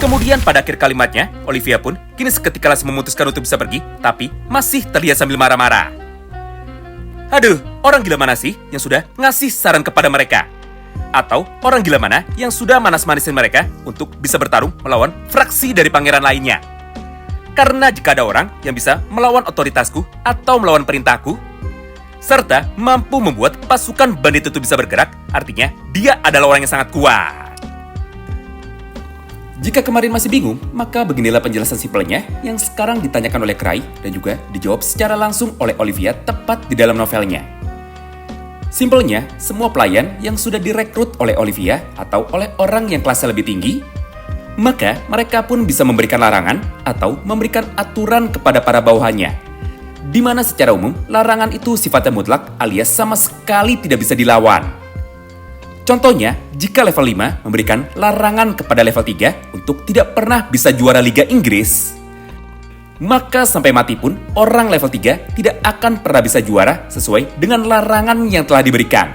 Kemudian pada akhir kalimatnya, Olivia pun kini seketika langsung memutuskan untuk bisa pergi, tapi masih terlihat sambil marah-marah. Aduh, orang gila mana sih yang sudah ngasih saran kepada mereka? Atau orang gila mana yang sudah manas-manisin mereka untuk bisa bertarung melawan fraksi dari pangeran lainnya? Karena jika ada orang yang bisa melawan otoritasku atau melawan perintahku, serta mampu membuat pasukan bandit itu bisa bergerak, artinya dia adalah orang yang sangat kuat. Jika kemarin masih bingung, maka beginilah penjelasan simpelnya yang sekarang ditanyakan oleh Cray dan juga dijawab secara langsung oleh Olivia tepat di dalam novelnya. Simpelnya, semua pelayan yang sudah direkrut oleh Olivia atau oleh orang yang kelasnya lebih tinggi, maka mereka pun bisa memberikan larangan atau memberikan aturan kepada para bawahannya, di mana secara umum larangan itu sifatnya mutlak alias sama sekali tidak bisa dilawan. Contohnya, jika level 5 memberikan larangan kepada level 3 untuk tidak pernah bisa juara Liga Inggris, maka sampai mati pun orang level 3 tidak akan pernah bisa juara sesuai dengan larangan yang telah diberikan.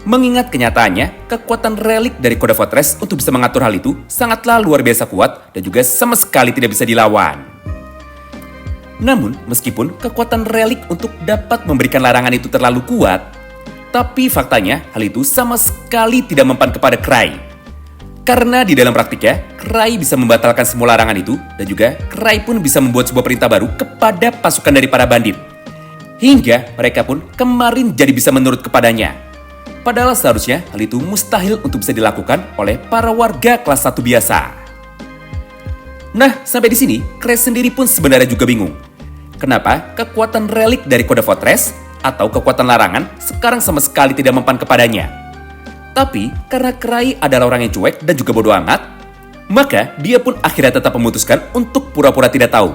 Mengingat kenyataannya, kekuatan relik dari Kode Fortress untuk bisa mengatur hal itu sangatlah luar biasa kuat dan juga sama sekali tidak bisa dilawan. Namun, meskipun kekuatan relik untuk dapat memberikan larangan itu terlalu kuat, tapi faktanya hal itu sama sekali tidak mempan kepada Cray. Karena di dalam praktiknya, Cray bisa membatalkan semua larangan itu dan juga Cray pun bisa membuat sebuah perintah baru kepada pasukan dari para bandit. Hingga mereka pun kemarin jadi bisa menurut kepadanya. Padahal seharusnya hal itu mustahil untuk bisa dilakukan oleh para warga kelas 1 biasa. Nah, sampai di sini, Cray sendiri pun sebenarnya juga bingung. Kenapa kekuatan relik dari Kode Fortress atau kekuatan larangan sekarang sama sekali tidak mempan kepadanya. Tapi karena Cray adalah orang yang cuek dan juga bodoh amat, maka dia pun akhirnya tetap memutuskan untuk pura-pura tidak tahu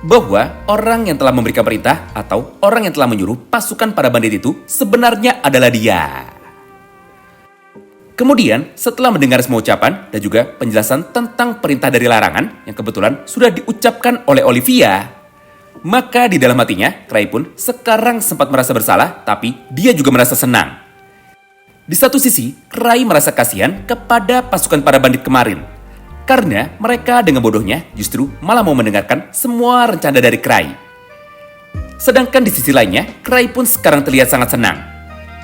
bahwa orang yang telah memberikan perintah atau orang yang telah menyuruh pasukan para bandit itu sebenarnya adalah dia. Kemudian setelah mendengar semua ucapan dan juga penjelasan tentang perintah dari larangan yang kebetulan sudah diucapkan oleh Olivia, maka di dalam hatinya, Cray pun sekarang sempat merasa bersalah, tapi dia juga merasa senang. Di satu sisi, Cray merasa kasihan kepada pasukan para bandit kemarin. Karena mereka dengan bodohnya justru malah mau mendengarkan semua rencana dari Cray. Sedangkan di sisi lainnya, Cray pun sekarang terlihat sangat senang.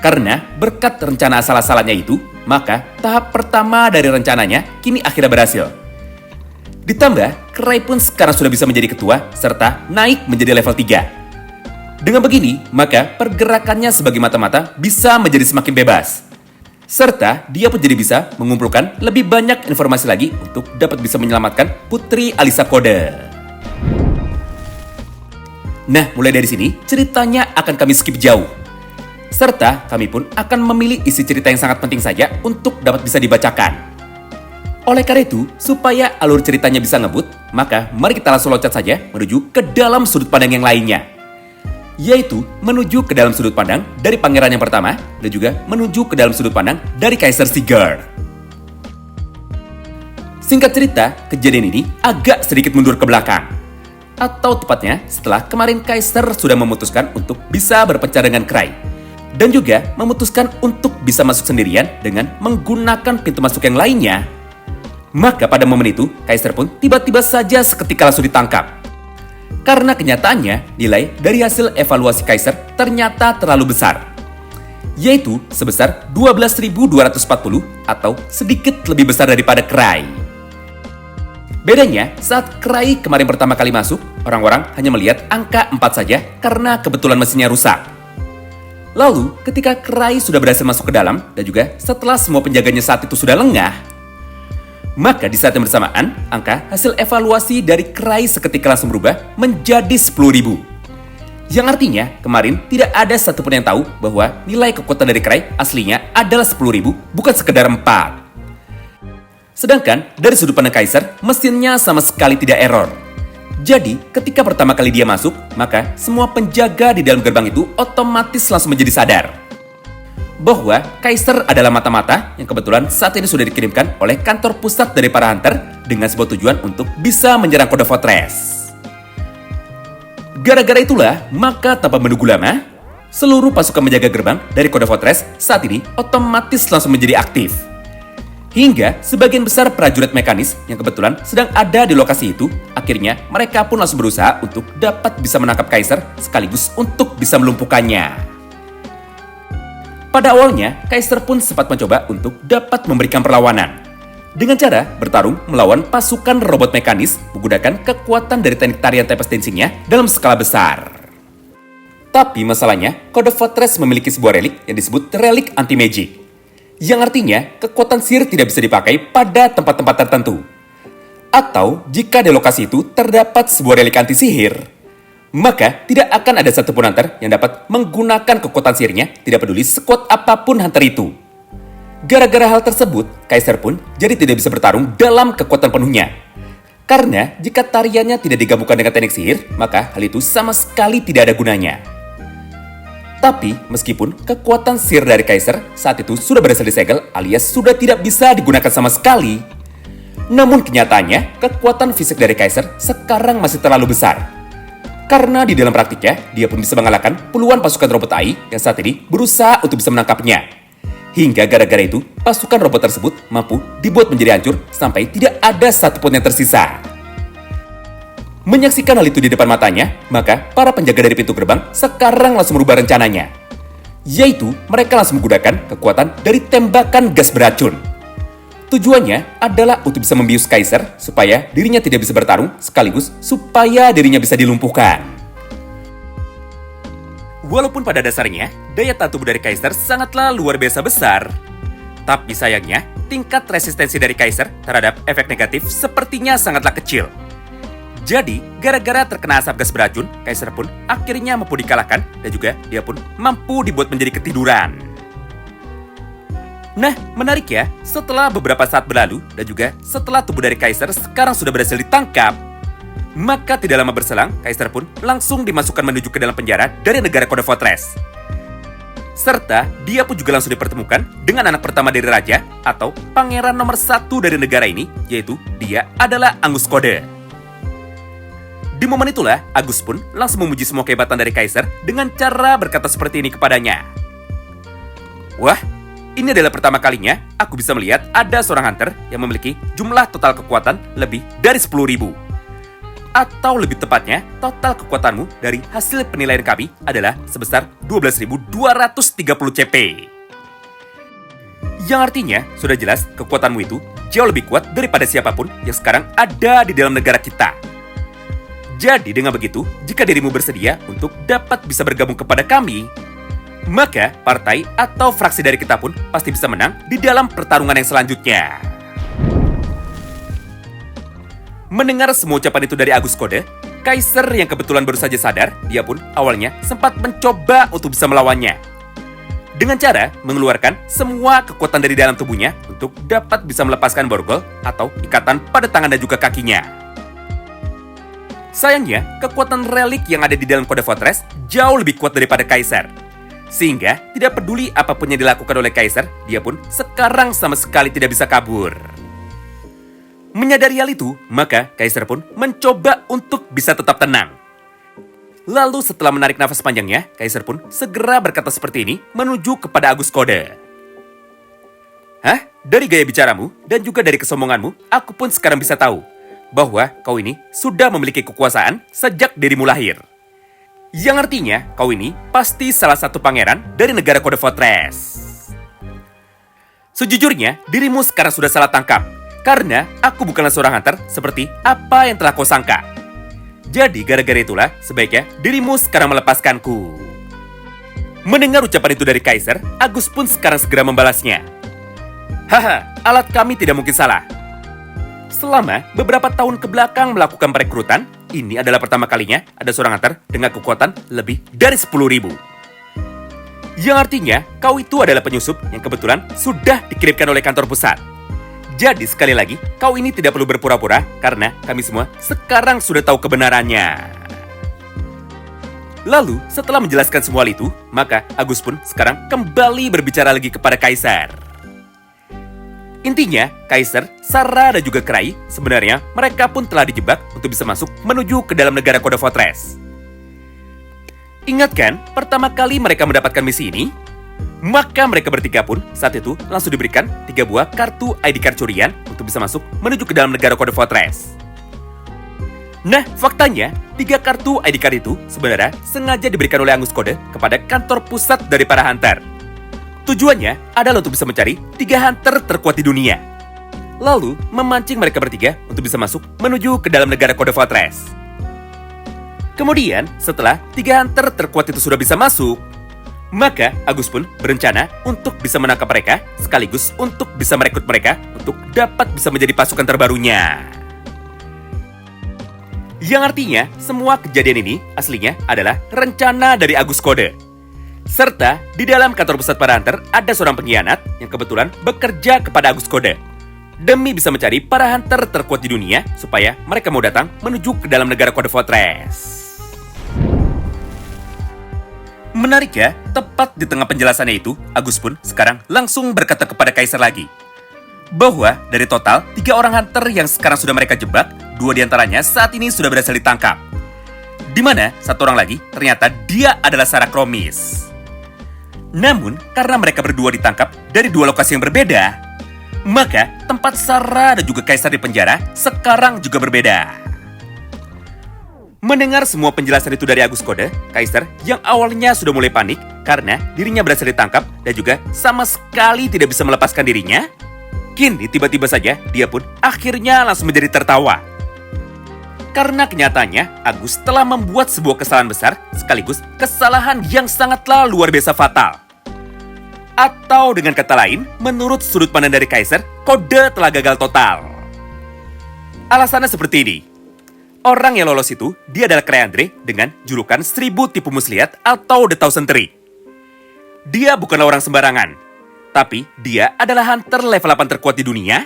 Karena berkat rencana asal-asalannya itu, maka tahap pertama dari rencananya kini akhirnya berhasil. Ditambah, Cray pun sekarang sudah bisa menjadi ketua serta naik menjadi level 3. Dengan begini, maka pergerakannya sebagai mata-mata bisa menjadi semakin bebas. Serta dia pun jadi bisa mengumpulkan lebih banyak informasi lagi untuk dapat bisa menyelamatkan Putri Alisa Kode. Nah, mulai dari sini, ceritanya akan kami skip jauh. Serta kami pun akan memilih isi cerita yang sangat penting saja untuk dapat bisa dibacakan. Oleh karena itu, supaya alur ceritanya bisa ngebut, maka mari kita langsung loncat saja menuju ke dalam sudut pandang yang lainnya. Yaitu menuju ke dalam sudut pandang dari pangeran yang pertama dan juga menuju ke dalam sudut pandang dari Kaisar Sigurd. Singkat cerita, kejadian ini agak sedikit mundur ke belakang. Atau tepatnya setelah kemarin Kaisar sudah memutuskan untuk bisa berpencar dengan Cray. Dan juga memutuskan untuk bisa masuk sendirian dengan menggunakan pintu masuk yang lainnya. Maka pada momen itu, Kaisar pun tiba-tiba saja seketika langsung ditangkap. Karena kenyataannya, nilai dari hasil evaluasi Kaisar ternyata terlalu besar. Yaitu sebesar 12.240 atau sedikit lebih besar daripada Cray. Bedanya, saat Cray kemarin pertama kali masuk, orang-orang hanya melihat angka 4 saja karena kebetulan mesinnya rusak. Lalu, ketika Cray sudah berhasil masuk ke dalam dan juga setelah semua penjaganya saat itu sudah lengah, maka di saat yang bersamaan, angka hasil evaluasi dari Cray seketika langsung berubah menjadi 10.000. Yang artinya, kemarin tidak ada satupun yang tahu bahwa nilai kekuatan dari Cray aslinya adalah 10.000, bukan sekedar 4. Sedangkan, dari sudut pandang Kaisar, mesinnya sama sekali tidak error. Jadi, ketika pertama kali dia masuk, maka semua penjaga di dalam gerbang itu otomatis langsung menjadi sadar bahwa Kaisar adalah mata-mata yang kebetulan saat ini sudah dikirimkan oleh kantor pusat dari para hunter dengan sebuah tujuan untuk bisa menyerang Kode Fortress. Gara-gara itulah, maka tanpa menunggu lama, seluruh pasukan menjaga gerbang dari Kode Fortress saat ini otomatis langsung menjadi aktif. Hingga sebagian besar prajurit mekanis yang kebetulan sedang ada di lokasi itu, akhirnya mereka pun langsung berusaha untuk dapat bisa menangkap Kaiser sekaligus untuk bisa melumpuhkannya. Pada awalnya, Kaiser pun sempat mencoba untuk dapat memberikan perlawanan dengan cara bertarung melawan pasukan robot mekanis menggunakan kekuatan dari teknik tarian Tempest Dancing-nya dalam skala besar. Tapi masalahnya, Code Fortress memiliki sebuah relik yang disebut relik anti-magic, yang artinya kekuatan sihir tidak bisa dipakai pada tempat-tempat tertentu. Atau jika di lokasi itu terdapat sebuah relik anti-sihir, maka tidak akan ada satupun hunter yang dapat menggunakan kekuatan sihirnya tidak peduli sekuat apapun hunter itu. Gara-gara hal tersebut, Kaiser pun jadi tidak bisa bertarung dalam kekuatan penuhnya. Karena jika tariannya tidak digabungkan dengan teknik sihir, maka hal itu sama sekali tidak ada gunanya. Tapi, meskipun kekuatan sihir dari Kaiser saat itu sudah berhasil disegel alias sudah tidak bisa digunakan sama sekali, namun kenyataannya, kekuatan fisik dari Kaiser sekarang masih terlalu besar. Karena di dalam praktiknya, dia pun bisa mengalahkan puluhan pasukan robot AI yang saat ini berusaha untuk bisa menangkapnya. Hingga gara-gara itu, pasukan robot tersebut mampu dibuat menjadi hancur sampai tidak ada satupun yang tersisa. Menyaksikan hal itu di depan matanya, maka para penjaga dari pintu gerbang sekarang langsung merubah rencananya. Yaitu, mereka langsung menggunakan kekuatan dari tembakan gas beracun. Tujuannya adalah untuk bisa membius Kaiser supaya dirinya tidak bisa bertarung sekaligus supaya dirinya bisa dilumpuhkan. Walaupun pada dasarnya, daya tahan tubuh dari Kaiser sangatlah luar biasa besar. Tapi sayangnya, tingkat resistensi dari Kaiser terhadap efek negatif sepertinya sangatlah kecil. Jadi, gara-gara terkena asap gas beracun, Kaiser pun akhirnya mampu dikalahkan dan juga dia pun mampu dibuat menjadi ketiduran. Nah, menarik ya, setelah beberapa saat berlalu dan juga setelah tubuh dari Kaiser sekarang sudah berhasil ditangkap, maka tidak lama berselang, Kaiser pun langsung dimasukkan menuju ke dalam penjara dari negara Code Fortress. Serta, dia pun juga langsung dipertemukan dengan anak pertama dari raja atau pangeran nomor 1 dari negara ini, yaitu dia adalah Angus Code. Di momen itulah, Agus pun langsung memuji semua kehebatan dari Kaiser dengan cara berkata seperti ini kepadanya. Wah, ini adalah pertama kalinya aku bisa melihat ada seorang hunter yang memiliki jumlah total kekuatan lebih dari 10.000. Atau lebih tepatnya, total kekuatanmu dari hasil penilaian kami adalah sebesar 12.230 CP. Yang artinya, sudah jelas kekuatanmu itu jauh lebih kuat daripada siapapun yang sekarang ada di dalam negara kita. Jadi dengan begitu, jika dirimu bersedia untuk dapat bisa bergabung kepada kami, maka partai atau fraksi dari kita pun pasti bisa menang di dalam pertarungan yang selanjutnya. Mendengar semua ucapan itu dari Agus Code, Kaiser yang kebetulan baru saja sadar, dia pun awalnya sempat mencoba untuk bisa melawannya. Dengan cara mengeluarkan semua kekuatan dari dalam tubuhnya untuk dapat bisa melepaskan borgol atau ikatan pada tangan dan juga kakinya. Sayangnya, kekuatan relik yang ada di dalam Code Fortress jauh lebih kuat daripada Kaiser. Sehingga, tidak peduli apapun yang dilakukan oleh Kaiser, dia pun sekarang sama sekali tidak bisa kabur. Menyadari hal itu, maka Kaiser pun mencoba untuk bisa tetap tenang. Lalu setelah menarik nafas panjangnya, Kaiser pun segera berkata seperti ini menuju kepada Agus Code. Hah? Dari gaya bicaramu dan juga dari kesombonganmu, aku pun sekarang bisa tahu bahwa kau ini sudah memiliki kekuasaan sejak dirimu lahir. Yang artinya, kau ini pasti salah satu pangeran dari negara Code Fortress. Sejujurnya, dirimu sekarang sudah salah tangkap, karena aku bukanlah seorang hunter seperti apa yang telah kau sangka. Jadi, gara-gara itulah, sebaiknya dirimu sekarang melepaskanku. Mendengar ucapan itu dari Kaiser, Agus pun sekarang segera membalasnya. Haha, alat kami tidak mungkin salah. Selama beberapa tahun kebelakang melakukan perekrutan, ini adalah pertama kalinya ada seorang hunter dengan kekuatan lebih dari 10.000. Yang artinya, kau itu adalah penyusup yang kebetulan sudah dikirimkan oleh kantor pusat. Jadi sekali lagi, kau ini tidak perlu berpura-pura karena kami semua sekarang sudah tahu kebenarannya. Lalu, setelah menjelaskan semua hal itu, maka Agus pun sekarang kembali berbicara lagi kepada Kaiser. Intinya, Kaiser, Sarah, dan juga Krai, sebenarnya mereka pun telah dijebak untuk bisa masuk menuju ke dalam negara Code Fortress. Ingat kan, pertama kali mereka mendapatkan misi ini? Maka mereka bertiga pun saat itu langsung diberikan 3 buah kartu ID card curian untuk bisa masuk menuju ke dalam negara kode Fortress. Nah, faktanya 3 kartu ID card itu sebenarnya sengaja diberikan oleh Agus Kode kepada kantor pusat dari para hunter. Tujuannya adalah untuk bisa mencari 3 hunter terkuat di dunia. Lalu memancing mereka bertiga untuk bisa masuk menuju ke dalam negara kode Fortress. Kemudian, setelah 3 hunter terkuat itu sudah bisa masuk, maka Agus pun berencana untuk bisa menangkap mereka sekaligus untuk bisa merekrut mereka untuk dapat bisa menjadi pasukan terbarunya. Yang artinya, semua kejadian ini aslinya adalah rencana dari Agus Kode. Serta di dalam kantor pusat para hunter ada seorang pengkhianat yang kebetulan bekerja kepada Agus Kode demi bisa mencari para hunter terkuat di dunia supaya mereka mau datang menuju ke dalam negara kode Fortress. Menariknya, tepat di tengah penjelasannya itu, Agus pun sekarang langsung berkata kepada Kaisar lagi bahwa dari total 3 orang hunter yang sekarang sudah mereka jebak, 2 diantaranya saat ini sudah berhasil ditangkap. Di mana 1 orang lagi ternyata dia adalah Sarah Kromis. Namun, karena mereka berdua ditangkap dari 2 lokasi yang berbeda, maka tempat Sarah dan juga Kaisar di penjara sekarang juga berbeda. Mendengar semua penjelasan itu dari Agus Kode, Kaisar yang awalnya sudah mulai panik karena dirinya berhasil ditangkap dan juga sama sekali tidak bisa melepaskan dirinya, kini tiba-tiba saja dia pun akhirnya langsung menjadi tertawa. Karena kenyataannya, Agus telah membuat sebuah kesalahan besar sekaligus kesalahan yang sangatlah luar biasa fatal. Atau dengan kata lain, menurut sudut pandang dari Kaisar, Kode telah gagal total. Alasannya seperti ini. Orang yang lolos itu, dia adalah Cryandre dengan julukan 1000 tipu muslihat atau The Thousand Tree. Dia bukanlah orang sembarangan, tapi dia adalah hunter level 8 terkuat di dunia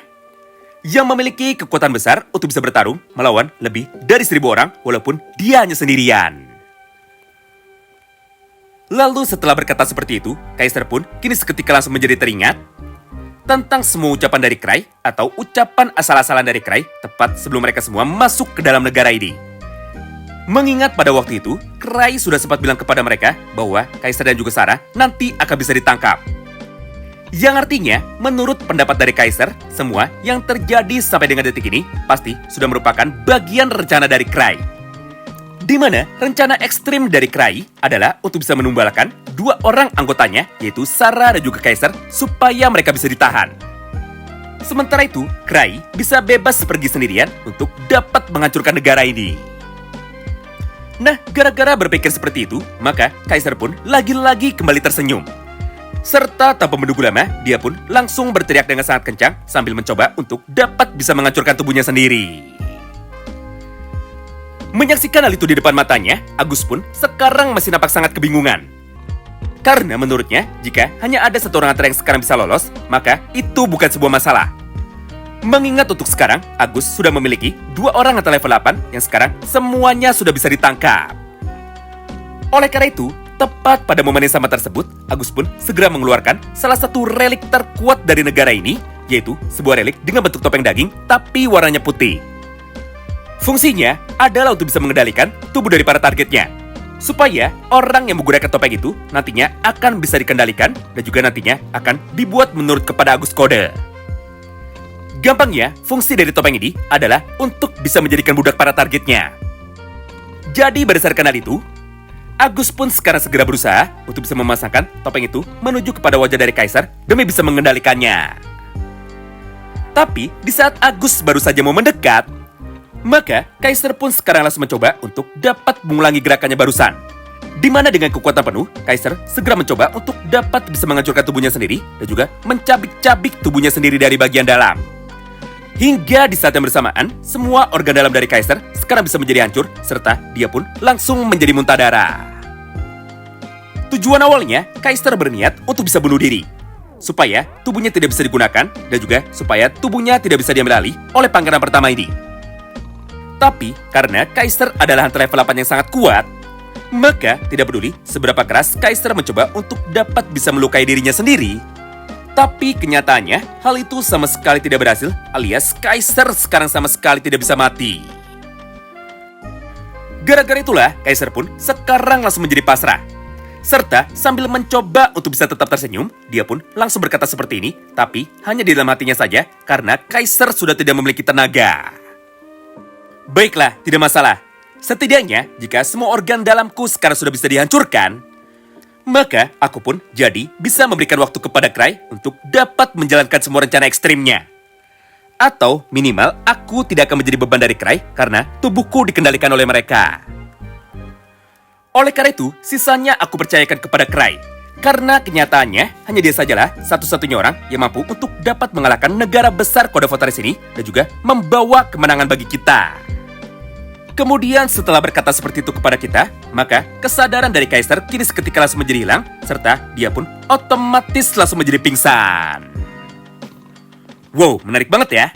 yang memiliki kekuatan besar untuk bisa bertarung melawan lebih dari 1000 orang walaupun dia hanya sendirian. Lalu setelah berkata seperti itu, Kaisar pun kini seketika langsung menjadi teringat tentang semua ucapan dari Cry atau ucapan asal-asalan dari Cry tepat sebelum mereka semua masuk ke dalam negara ini. Mengingat pada waktu itu, Cry sudah sempat bilang kepada mereka bahwa Kaisar dan juga Sarah nanti akan bisa ditangkap. Yang artinya, menurut pendapat dari Kaisar, semua yang terjadi sampai dengan detik ini pasti sudah merupakan bagian rencana dari Cry. Di mana rencana ekstrim dari Cry adalah untuk bisa menumbalkan 2 orang anggotanya, yaitu Sarah dan juga Kaisar, supaya mereka bisa ditahan. Sementara itu, Cry bisa bebas pergi sendirian untuk dapat menghancurkan negara ini. Nah, gara-gara berpikir seperti itu, maka Kaisar pun lagi-lagi kembali tersenyum. Serta tanpa menunggu lama, dia pun langsung berteriak dengan sangat kencang sambil mencoba untuk dapat bisa menghancurkan tubuhnya sendiri. Menyaksikan hal itu di depan matanya, Agus pun sekarang masih nampak sangat kebingungan. Karena menurutnya, jika hanya ada 1 orang hunter yang sekarang bisa lolos, maka itu bukan sebuah masalah. Mengingat untuk sekarang, Agus sudah memiliki 2 orang hunter level 8 yang sekarang semuanya sudah bisa ditangkap. Oleh karena itu, tepat pada momen yang sama tersebut, Agus pun segera mengeluarkan salah satu relik terkuat dari negara ini, yaitu sebuah relik dengan bentuk topeng daging tapi warnanya putih. Fungsinya adalah untuk bisa mengendalikan tubuh dari para targetnya, supaya orang yang menggunakan topeng itu nantinya akan bisa dikendalikan dan juga nantinya akan dibuat menurut kepada Agus Kode. Gampangnya, fungsi dari topeng ini adalah untuk bisa menjadikan budak para targetnya. Jadi berdasarkan hal itu, Agus pun sekarang segera berusaha untuk bisa memasangkan topeng itu menuju kepada wajah dari Kaisar demi bisa mengendalikannya. Tapi di saat Agus baru saja mau mendekat, maka Kaisar pun sekarang langsung mencoba untuk dapat mengulangi gerakannya barusan. Di mana dengan kekuatan penuh, Kaisar segera mencoba untuk dapat bisa menghancurkan tubuhnya sendiri dan juga mencabik-cabik tubuhnya sendiri dari bagian dalam. Hingga di saat yang bersamaan, semua organ dalam dari Kaisar sekarang bisa menjadi hancur serta dia pun langsung menjadi muntah darah. Tujuan awalnya, Kaisar berniat untuk bisa bunuh diri, supaya tubuhnya tidak bisa digunakan dan juga supaya tubuhnya tidak bisa diambil alih oleh pangeran pertama ini. Tapi karena Kaisar adalah hunter level 8 yang sangat kuat, maka tidak peduli seberapa keras Kaisar mencoba untuk dapat bisa melukai dirinya sendiri. Tapi kenyataannya, hal itu sama sekali tidak berhasil, alias Kaisar sekarang sama sekali tidak bisa mati. Gara-gara itulah, Kaisar pun sekarang langsung menjadi pasrah. Serta sambil mencoba untuk bisa tetap tersenyum, dia pun langsung berkata seperti ini, tapi hanya di dalam hatinya saja karena Kaiser sudah tidak memiliki tenaga. Baiklah, tidak masalah. Setidaknya, jika semua organ dalamku sekarang sudah bisa dihancurkan, maka aku pun jadi bisa memberikan waktu kepada Cry untuk dapat menjalankan semua rencana ekstrimnya. Atau minimal aku tidak akan menjadi beban dari Cry karena tubuhku dikendalikan oleh mereka. Oleh karena itu, sisanya aku percayakan kepada Cry. Karena kenyataannya, hanya dia sajalah satu-satunya orang yang mampu untuk dapat mengalahkan negara besar Kode Votaris ini dan juga membawa kemenangan bagi kita. Kemudian setelah berkata seperti itu kepada kita, maka kesadaran dari Kaiser kini seketika langsung menjadi hilang, serta dia pun otomatis langsung menjadi pingsan. Wow, menarik banget ya.